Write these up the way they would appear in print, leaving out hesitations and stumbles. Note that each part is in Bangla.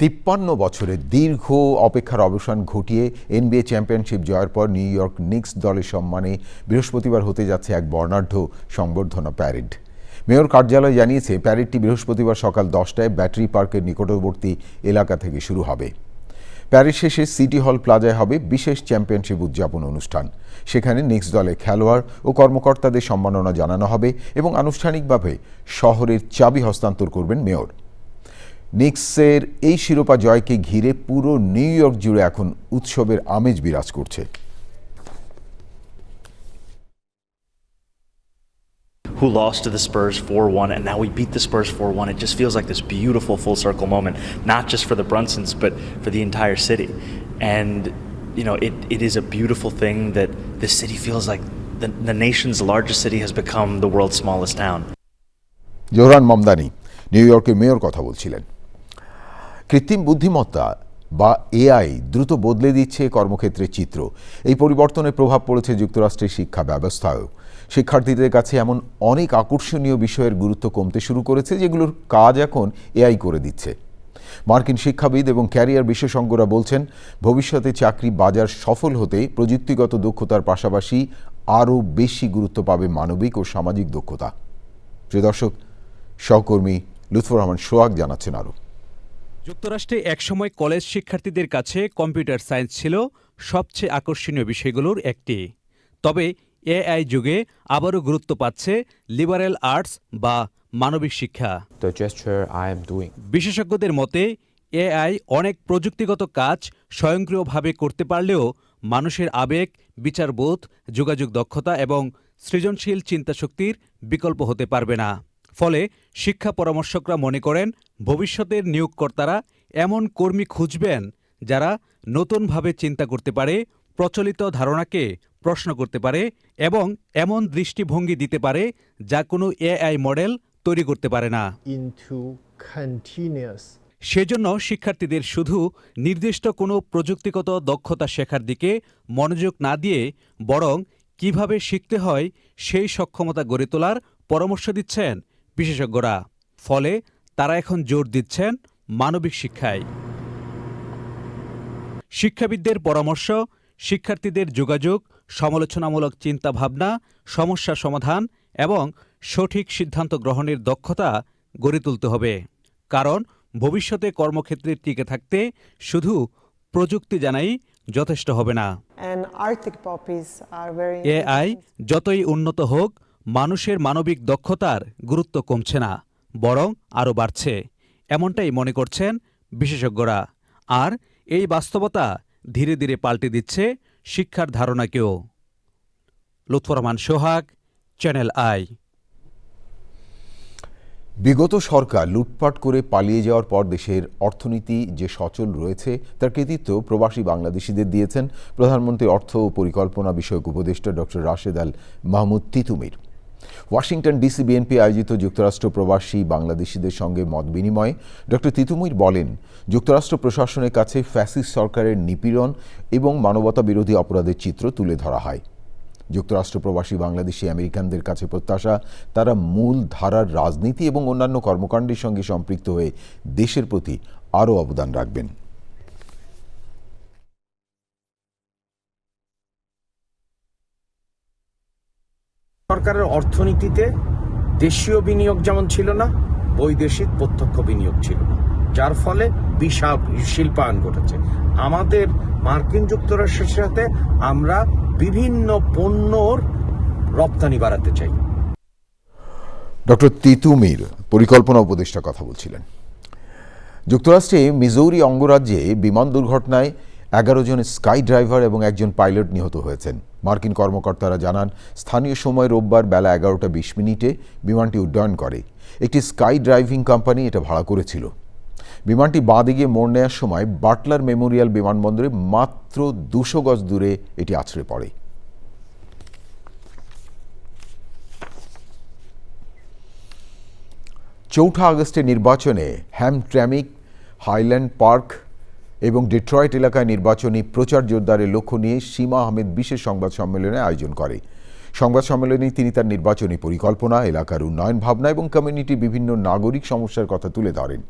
53 বছরের দীর্ঘ অপেক্ষার অবসান ঘটিয়ে এনবিএ চ্যাম্পিয়নশিপ জয়ের পর নিউ ইয়র্ক নিক্স দলের সম্মানে বৃহস্পতিবার হতে যাচ্ছে এক বর্ণাঢ্য সংবর্ধনা প্যারেড। মেয়র কার্যালয় জানিয়েছে, প্যারেডটি বৃহস্পতিবার সকাল 10টায় ব্যাটারি পার্কের নিকটবর্তী এলাকা থেকে শুরু হবে। প্যারেড শেষে সিটি হল প্লাজায় হবে বিশেষ চ্যাম্পিয়নশিপ উদযাপন অনুষ্ঠান। সেখানে নিক্স দলের খেলোয়াড় ও কর্মকর্তাদের সম্মাননা জানানো হবে এবং আনুষ্ঠানিকভাবে শহরের চাবি হস্তান্তর করবেন মেয়র। নিক্সের এই শিরোপা জয়কে ঘিরে পুরো নিউ ইয়র্ক জুড়ে এখন উৎসবের আমেজ বিরাজ করছে। Who lost to the Spurs 4-1, and now we beat the Spurs 4-1. It just feels like this beautiful full circle moment, not just for the Brunsons, but for the entire city. And, you know, it is a beautiful thing that this city feels like the nation's largest city has become the world's smallest town. Zohran Mamdani নিউ ইয়র্কের মেয়র কথা বলছিলেন। কৃত্রিম বুদ্ধিমত্তা বা এআই দ্রুত বদলে দিচ্ছে কর্মক্ষেত্রের চিত্র। এই পরিবর্তনের প্রভাব পড়েছে যুক্তরাষ্ট্রের শিক্ষা ব্যবস্থায়ও। শিক্ষার্থীদের কাছে এমন অনেক আকর্ষণীয় বিষয়ের গুরুত্ব কমতে শুরু করেছে, যেগুলোর কাজ এখন এআই করে দিচ্ছে। মার্কিন শিক্ষাবিদ এবং ক্যারিয়ার বিশেষজ্ঞরা বলছেন, ভবিষ্যতে চাকরি বাজার সফল হতে প্রযুক্তিগত দক্ষতার পাশাপাশি আরও বেশি গুরুত্ব পাবে মানবিক ও সামাজিক দক্ষতা। প্রিয় দর্শক, সহকর্মী লুৎফর রহমান সোহাগ জানাচ্ছেন আরও। যুক্তরাষ্ট্রে একসময় কলেজ শিক্ষার্থীদের কাছে কম্পিউটার সায়েন্স ছিল সবচেয়ে আকর্ষণীয় বিষয়গুলোর একটি। তবে এআই যুগে আবারও গুরুত্ব পাচ্ছে লিবারেল আর্টস বা মানবিক শিক্ষা। বিশেষজ্ঞদের মতে, এআই অনেক প্রযুক্তিগত কাজ স্বয়ংক্রিয়ভাবে করতে পারলেও মানুষের আবেগ, বিচারবোধ, যোগাযোগ দক্ষতা এবং সৃজনশীল চিন্তাশক্তির বিকল্প হতে পারবে না। ফলে শিক্ষা পরামর্শকরা মনে করেন, ভবিষ্যতের নিয়োগকর্তারা এমন কর্মী খুঁজবেন যারা নতুনভাবে চিন্তা করতে পারে, প্রচলিত ধারণাকে প্রশ্ন করতে পারে এবং এমন দৃষ্টিভঙ্গি দিতে পারে যা কোনো এআই মডেল তৈরি করতে পারে না। সেজন্য শিক্ষার্থীদের শুধু নির্দিষ্ট কোনো প্রযুক্তিগত দক্ষতা শেখার দিকে মনোযোগ না দিয়ে বরং কিভাবে শিখতে হয় সেই সক্ষমতা গড়ে তোলার পরামর্শ দিচ্ছেন বিশেষজ্ঞরা। ফলে তারা এখন জোর দিচ্ছেন মানবিক শিক্ষায়। শিক্ষাবিদদের পরামর্শ, শিক্ষার্থীদের যোগাযোগ, সমালোচনামূলক চিন্তাভাবনা, সমস্যা সমাধান এবং সঠিক সিদ্ধান্ত গ্রহণের দক্ষতা গড়ে তুলতে হবে। কারণ ভবিষ্যতে কর্মক্ষেত্রে টিকে থাকতে শুধু প্রযুক্তি জানাই যথেষ্ট হবে না। এআই যতই উন্নত হোক, মানুষের মানবিক দক্ষতার গুরুত্ব কমছে না, বরং আরও বাড়ছে, এমনটাই মনে করছেন বিশেষজ্ঞরা। আর এই বাস্তবতা ধীরে ধীরে পাল্টে দিচ্ছে শিক্ষার ধারণাকেও। লুৎফর রহমান সোহাগ, চ্যানেল আই। বিগত সরকার লুটপাট করে পালিয়ে যাওয়ার পর দেশের অর্থনীতি যে সচল রয়েছে তার কৃতিত্ব প্রবাসী বাংলাদেশিদের দিয়েছেন প্রধানমন্ত্রী অর্থ ও পরিকল্পনা বিষয়ক উপদেষ্টা doctor Rashed Al Mahmud Titumir. Washington DC BNP আয়োজিত যুক্তরাষ্ট্র প্রবাসী বাংলাদেশিদের সঙ্গে মত বিনিময়ে ডক্টর তিতুমির বলেন, যুক্তরাষ্ট্র প্রশাসনের কাছে ফ্যাসিস্ট সরকারের নিপীড়ন এবং মানবতা বিরোধী অপরাধের চিত্র তুলে ধরা হয়। যুক্তরাষ্ট্র প্রবাসী বাংলাদেশি আমেরিকানদের কাছে প্রত্যাশা, তারা মূল ধারার রাজনীতি এবং অন্যান্য কর্মকাণ্ডের সঙ্গে সম্পৃক্ত হয়ে দেশের প্রতি আরও অবদান রাখবেন। সরকারের অর্থনীতিতে দেশীয় বিনিয়োগ যেমন ছিল না, বৈদেশিক প্রত্যক্ষ বিনিয়োগ ছিল না, যার ফলে বিশাল শিল্পায়ন ঘটেছে। আমাদের মার্কিন যুক্তরাষ্ট্রের সাথে আমরা বিভিন্ন পণ্যর রপ্তানি বাড়াতে চাই। ডক্টর তিতুমির পরিকল্পনা উপদেষ্টা কথা বলছিলেন। যুক্তরাষ্ট্রে মিজৌরি অঙ্গরাজ্যে বিমান দুর্ঘটনায় 11 জন স্কাই ড্রাইভার এবং একজন পাইলট নিহত হয়েছেন। মার্কিন কর্মকর্তারা জানান, স্থানীয় সময় রোববার বেলা 11টা 20 বিমানটি উড্ডয়ন করে। একটি স্কাই ড্রাইভিং কোম্পানি এটা ভাড়া করেছিল। বিমানটি বাঁ দিকে মোড় নেওয়ার সময় বাটলার মেমোরিয়াল বিমানবন্দরে মাত্র 200 গজ দূরে এটি আছড়ে পড়ে। চৌঠা আগস্টের নির্বাচনে হ্যামট্রামিক, হাইল্যান্ড পার্ক এবং ডেট্রয়েট এলাকায় নির্বাচনী প্রচার জোরদারের লক্ষ্য নিয়ে সীমা আহমেদ বিশেষ সংবাদ সম্মেলনের আয়োজন করে। সংবাদ সম্মেলনে তিনি তার নির্বাচনী পরিকল্পনা, এলাকার উন্নয়ন ভাবনা এবং কমিউনিটির বিভিন্ন নাগরিক সমস্যার কথা তুলে ধরেন।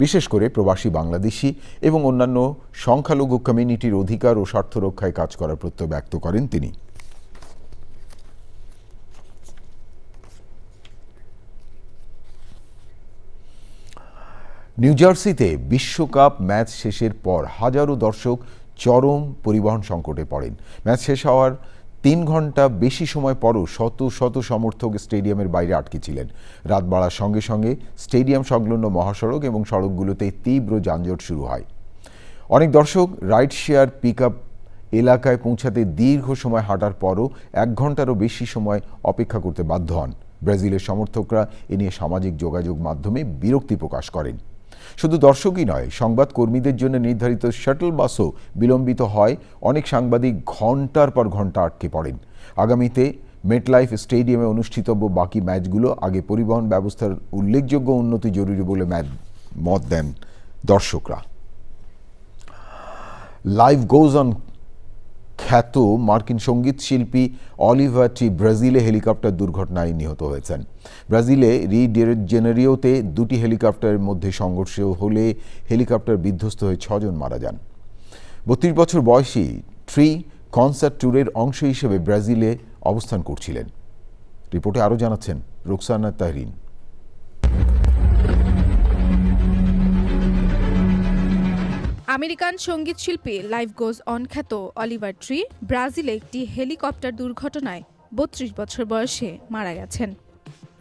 বিশেষ করে প্রবাসী বাংলাদেশি এবং অন্যান্য সংখ্যালঘু কমিউনিটির অধিকার ও স্বার্থ রক্ষায় কাজ করার প্রত্যয় ব্যক্ত করেন তিনি। নিউ জার্সিতে বিশ্বকাপ ম্যাচ শেষের পর হাজারো দর্শক চরম পরিবহন সংকটে পড়েন। ম্যাচ শেষ হওয়ার 3 ঘন্টা বেশি সময় পরও শত শত সমর্থক স্টেডিয়ামের বাইরে আটকে ছিলেন। রাত বাড়ার সঙ্গে সঙ্গে স্টেডিয়াম সংলগ্ন মহাসড়ক এবং সড়কগুলোতে তীব্র যানজট শুরু হয়। অনেক দর্শক রাইড শেয়ার পিকআপ এলাকায় পৌঁছাতে দীর্ঘ সময় হাঁটার পরও 1 ঘন্টারও বেশি সময় অপেক্ষা করতে বাধ্য হন। ব্রাজিলের সমর্থকরা এ নিয়ে সামাজিক যোগাযোগ মাধ্যমে বিরক্তি প্রকাশ করেন। শুধু দর্শকই নয়, সংবাদ কর্মীদের জন্য নির্ধারিত শাটল বাসও বিলম্বিত হয়। অনেক সাংবাদিক ঘন্টার পর ঘন্টা আটকে পড়েন। আগামীতে মেটলাইফ স্টেডিয়ামে অনুষ্ঠিতব্য বাকি ম্যাচগুলো আগে পরিবহন ব্যবস্থার উল্লেখযোগ্য উন্নতি জরুরি বলে মত দেন দর্শকরা। লাইফ গোজ অন খ্যাত মার্কিন সঙ্গীত শিল্পী অলিভার ট্রি ব্রাজিলে হেলিকপ্টার দুর্ঘটনায় নিহত হয়েছেন। ব্রাজিলে রি ডি জেনেরিওতে 2টি হেলিকপ্টারের মধ্যে সংঘর্ষ হলে হেলিকপ্টার বিধ্বস্ত হয়ে 6 জন মারা যান। 32 বছর বয়সী ট্রি কনসার্ট ট্যুরের অংশ হিসেবে ব্রাজিলে অবস্থান করছিলেন। রিপোর্টে আরও জানাচ্ছেন রুকসানা তাহরিন। আমেরিকান সঙ্গীতশিল্পী লাইফ গোজ অন খ্যাত অলিভার ট্রি ব্রাজিলে একটি হেলিকপ্টার দুর্ঘটনায় 32 বছর বয়সে মারা গেছেন।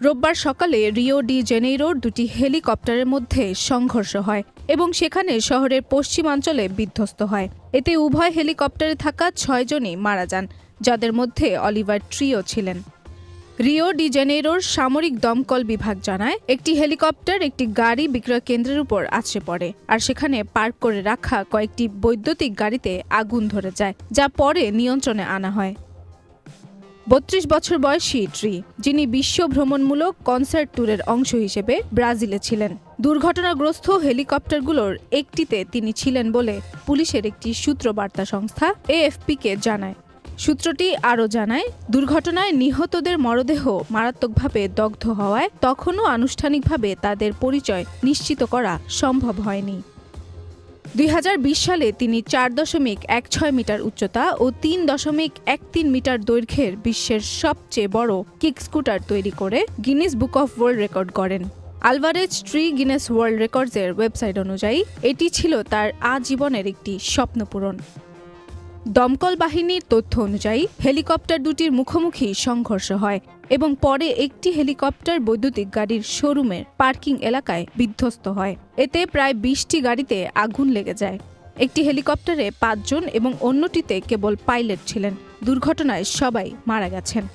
রোববার সকালে রিও ডি জেনেইরোর 2টি হেলিকপ্টারের মধ্যে সংঘর্ষ হয় এবং সেখানে শহরের পশ্চিমাঞ্চলে বিধ্বস্ত হয়। এতে উভয় হেলিকপ্টারে থাকা 6 জনই মারা যান, যাদের মধ্যে অলিভার ট্রিও ছিলেন। রিও ডি জেনেইরোর সামরিক দমকল বিভাগ জানায়, একটি হেলিকপ্টার একটি গাড়ি বিক্রয় কেন্দ্রের উপর আছড়ে পড়ে, আর সেখানে পার্ক করে রাখা কয়েকটি বৈদ্যুতিক গাড়িতে আগুন ধরে যায়, যা পরে নিয়ন্ত্রণে আনা হয়। 32 বছর বয়সী ট্রি, যিনি বিশ্ব ভ্রমণমূলক কনসার্ট ট্যুরের অংশ হিসেবে ব্রাজিলে ছিলেন, দুর্ঘটনাগ্রস্ত হেলিকপ্টারগুলোর একটিতে তিনি ছিলেন বলে পুলিশের একটি সূত্রবার্তা সংস্থা এএফপিকে জানায়। সূত্রটি আরও জানায়, দুর্ঘটনায় নিহতদের মরদেহ মারাত্মকভাবে দগ্ধ হওয়ায় তখনও আনুষ্ঠানিকভাবে তাদের পরিচয় নিশ্চিত করা সম্ভব হয়নি। 2020 সালে তিনি 4.16 মিটার উচ্চতা ও 3.13 মিটার দৈর্ঘ্যের বিশ্বের সবচেয়ে বড় কিক স্কুটার তৈরি করে Guinness book of world record করেন। আলভারেজ ট্রি গিনেস ওয়ার্ল্ড রেকর্ডসের ওয়েবসাইট অনুযায়ী এটি ছিল তার আজীবনের একটি স্বপ্নপূরণ। দমকল বাহিনীর তথ্য অনুযায়ী হেলিকপ্টার দুটির মুখোমুখি সংঘর্ষ হয় এবং পরে একটি হেলিকপ্টার বৈদ্যুতিক গাড়ির শোরুমের পার্কিং এলাকায় বিধ্বস্ত হয়। এতে প্রায় 20টি গাড়িতে আগুন লেগে যায়। একটি হেলিকপ্টারে 5 জন এবং অন্যটিতে কেবল পাইলট ছিলেন। দুর্ঘটনায় সবাই মারা গেছেন।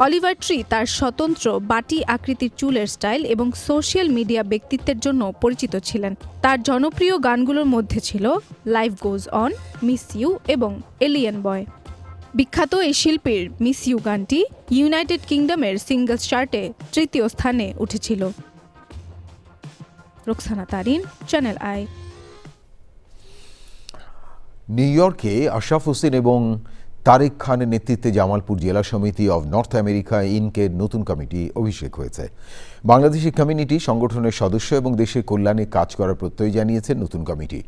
অলিভার ট্রি তার স্বতন্ত্র বাটি আকৃতির চুলের স্টাইল এবং সোশ্যাল মিডিয়া ব্যক্তিত্বের জন্য পরিচিত ছিলেন। তার জনপ্রিয় গানগুলোর মধ্যে ছিল life goes on, miss you এবং এলিয়েন বয়। বিখ্যাত এই শিল্পীর মিস ইউ গানটি ইউনাইটেড কিংডমের সিঙ্গলস চার্টে 3য় স্থানে উঠেছিল। Ruksana Tarin, Channel i. New ইয়র্কে আশরাফ হোসেন এবং তারেক খানের নেতৃত্বে জামালপুর জেলা সমিতি অব নর্থ আমেরিকা ইনকের নতুন কমিটি অভিষেক হয়েছে। বাংলাদেশি কমিউনিটি সংগঠনের সদস্য এবং দেশের কল্যাণে কাজ করার প্রত্যয় জানিয়েছেন নতুন কমিটি।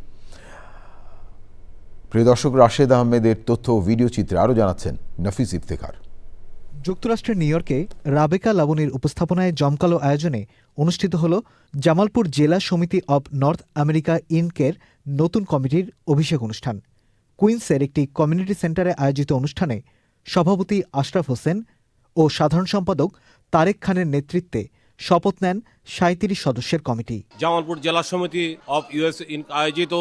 প্রিয় দর্শক, রাশেদ আহমেদের তথ্য ও ভিডিও চিত্রে আরও জানাচ্ছেন নাফিস ইফতেখার। যুক্তরাষ্ট্রের নিউ ইয়র্কে রাবেকা লাবণীর উপস্থাপনায় জমকালো আয়োজনে অনুষ্ঠিত হল জামালপুর জেলা সমিতি অব নর্থ আমেরিকা ইনকের নতুন কমিটির অভিষেক অনুষ্ঠান। কুইন্সের একটি কমিউনিটি সেন্টারে আয়োজিত অনুষ্ঠানে সভাপতি আশরাফ হোসেন ও সাধারণ সম্পাদক তারেক খানের নেতৃত্বে শপথ নেন 37 সদস্যের কমিটি। জামালপুর জেলা সমিতি অব ইউএস ইনক আয়োজিত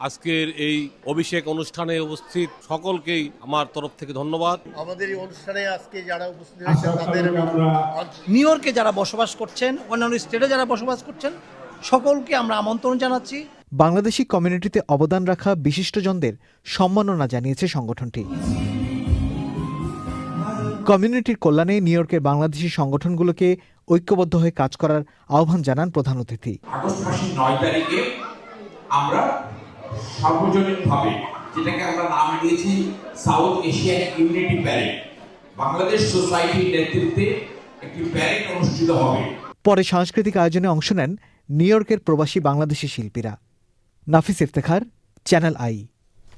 আজকের এই অভিষেক অনুষ্ঠানে উপস্থিত সকলকেই আমার তরফ থেকে ধন্যবাদ। আমাদের এই অনুষ্ঠানে আজকে যারা উপস্থিত হয়েছেন তাদের নিউ ইয়র্কে যারা বসবাস করছেন, অন্যান্য স্টেটে যারা বসবাস করছেন, সকলকে আমরা আমন্ত্রণ জানাচ্ছি। বাংলাদেশি কমিউনিটিতে অবদান রাখা বিশিষ্টজনদের সম্মাননা জানিয়েছে সংগঠনটি। কমিউনিটির কল্যাণে নিউ ইয়র্কের বাংলাদেশি সংগঠনগুলোকে ঐক্যবদ্ধ হয়ে কাজ করার আহ্বান জানান প্রধান অতিথি। আগস্ট মাসের 9 তারিখে আমরা সার্বজনীনভাবে, যেটাকে আমরা নাম দিয়েছি south Asian unity parade, Bangladesh সোসাইটির নেতৃত্বে একটি প্যারেড অনুষ্ঠিত হবে। পরে সাংস্কৃতিক আয়োজনে অংশ নেন নিউ ইয়র্কের প্রবাসী বাংলাদেশি শিল্পীরা। নাফিস ইফতেখার, চ্যানেল আই।